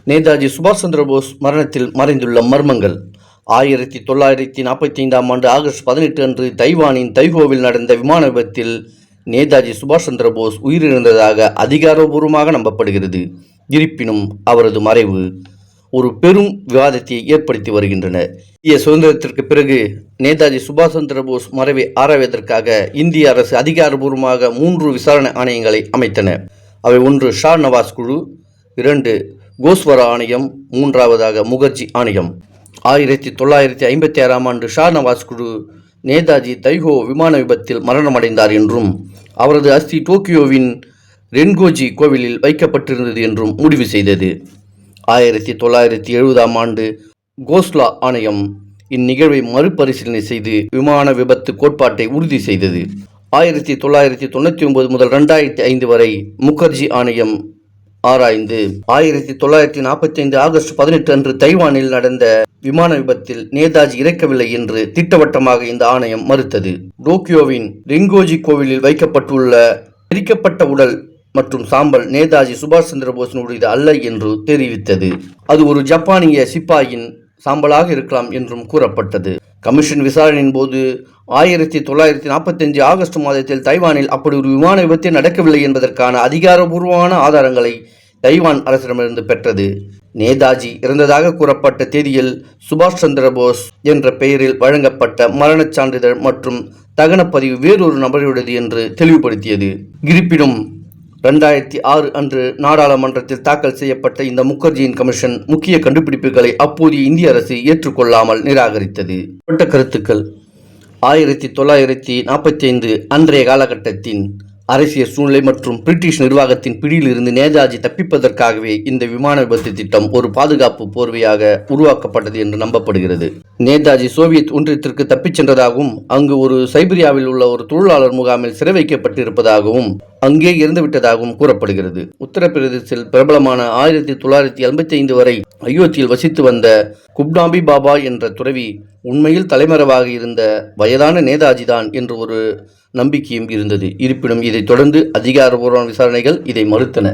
நேதாஜி சுபாஷ் சந்திர போஸ் மரணத்தில் மறைந்துள்ள மர்மங்கள். 1945ஆம் ஆண்டு ஆகஸ்ட் 18 அன்று தைவானின் தைஹோவில் நடந்த விமான விபத்தில் நேதாஜி சுபாஷ் சந்திர போஸ் உயிரிழந்ததாக அதிகாரபூர்வமாக நம்பப்படுகிறது. இருப்பினும் அவரது மறைவு ஒரு பெரும் விவாதத்தை ஏற்படுத்தி வருகின்றன. இந்திய சுதந்திரத்திற்கு பிறகு நேதாஜி சுபாஷ் சந்திர போஸ் மறைவை ஆராய்வதற்காக இந்திய அரசு அதிகாரபூர்வமாக 3 விசாரணை ஆணையங்களை அமைத்தன. அவை: 1 ஷா நவாஸ் குழு, 2 கோஸ்வரா ஆணையம், 3வதாக முகர்ஜி ஆணையம். 1956ஆம் ஆண்டு ஷா நவாஸ் குழு நேதாஜி தைஹோ விமான விபத்தில் மரணமடைந்தார் என்றும் அவரது அஸ்தி டோக்கியோவின் ரென்கோஜி கோவிலில் வைக்கப்பட்டிருந்தது என்றும் முடிவு செய்தது. 1970ஆம் ஆண்டு கோஸ்லா ஆணையம் இந்நிகழ்வை மறுபரிசீலனை செய்து விமான விபத்து கோட்பாட்டை உறுதி செய்தது. 1999 முதல் 2005 வரை முகர்ஜி ஆணையம் ஆராய்ந்து 1945 ஆகஸ்ட் 18 அன்று தைவானில் நடந்த விமான விபத்தில் நேதாஜி இறக்கவில்லை என்று திட்டவட்டமாக இந்த ஆணையம் மறுத்தது. டோக்கியோவின் ரென்கோஜி கோவிலில் வைக்கப்பட்டுள்ள எரிக்கப்பட்ட உடல் மற்றும் சாம்பல் நேதாஜி சுபாஷ் சந்திர போஸினுடையது அல்ல என்று தெரிவித்தது. அது ஒரு ஜப்பானிய சிப்பாயின் சாம்பலாக இருக்கலாம் என்றும் கூறப்பட்டது. கமிஷன் விசாரணையின் போது 1945 ஆகஸ்ட் மாதத்தில் தைவானில் அப்படி ஒரு விமான விபத்து நடக்கவில்லை என்பதற்கான அதிகாரபூர்வமான ஆதாரங்களை தைவான் அரசிடமிருந்து பெற்றது. நேதாஜி இறந்ததாக கூறப்பட்ட தேதியில் சுபாஷ் சந்திர போஸ் என்ற பெயரில் வழங்கப்பட்ட மரணச் சான்றிதழ் மற்றும் தகனப்பதிவு வேறொரு நபருடையது என்று தெளிவுபடுத்தியது. இருப்பினும் 2006 அன்று நாடாளுமன்றத்தில் தாக்கல் செய்யப்பட்ட இந்த முகர்ஜியின் கமிஷன் முக்கிய கண்டுபிடிப்புகளை அப்போதைய இந்திய அரசு ஏற்றுக்கொள்ளாமல் நிராகரித்தது. கருத்துக்கள். 1945 அன்றைய காலகட்டத்தின் அரசியல் சூழ்நிலை மற்றும் பிரிட்டிஷ் நிர்வாகத்தின் பிடியிலிருந்து நேதாஜி தப்பிப்பதற்காகவே இந்த விமான விபத்து திட்டம் ஒரு பாதுகாப்பு போர்வையாக உருவாக்கப்பட்டது என்று நம்பப்படுகிறது. நேதாஜி சோவியத் ஒன்றியத்திற்கு தப்பிச் சென்றதாகவும் அங்கு ஒரு சைபீரியாவில் உள்ள ஒரு தொழிலாளர் முகாமில் சிறை வைக்கப்பட்டிருப்பதாகவும் அங்கே இறந்துவிட்டதாகவும் கூறப்படுகிறது. உத்தரப்பிரதேசத்தில் பிரபலமான 1985 வரை அயோத்தியில் வசித்து வந்த குப்னாபி பாபா என்ற துறவி உண்மையில் தலைமறைவாக இருந்த வயதான நேதாஜிதான் என்று ஒரு நம்பிக்கையும் இருந்தது. இருப்பினும் இதைத் தொடர்ந்து அதிகாரபூர்வ விசாரணைகள் இதை மறுத்தன.